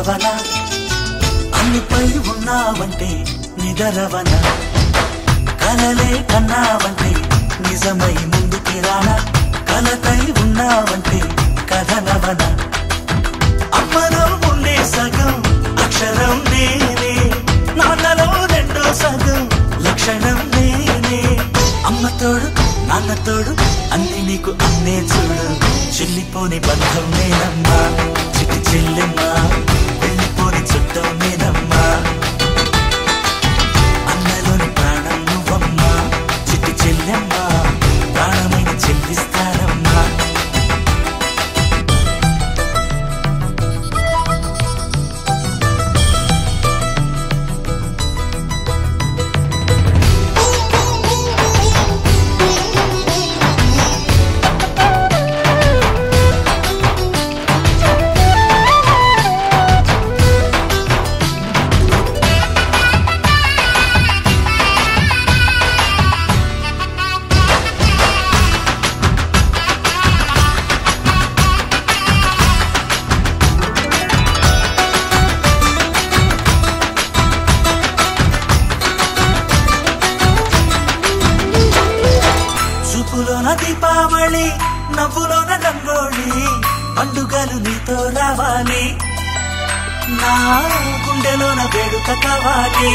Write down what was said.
కలవన అన్నిపై ఉన్నావంటే నిదరవన కలలే కన్నావంటే నిజమై ముందుకి రానా కలతై ఉన్నావంటే కథనవన అమ్మలో ఉండే సగం అక్షరం నేనే నాన్నలో రెండో సగం లక్షణం నేనే అమ్మ తోడు నాన్న తోడు అన్ని నీకు అన్నే చూడు చెల్లిపోని బంధం నేనమ్మా చిట్టి చెల్లెమ్మా వెళ్ళిపోని చుట్టం నేనమ్మా అన్నలోని ప్రాణం నువ్వమ్మా చిట్టి చెల్లెమ్మా ప్రాణమైన చెల్లిస్తానమ్మా చూపులోన దీపావళి నవ్వులోన రంగోళి పండుగలు నీతో రావాలి నా గుండెలోన వేడుక కావాలి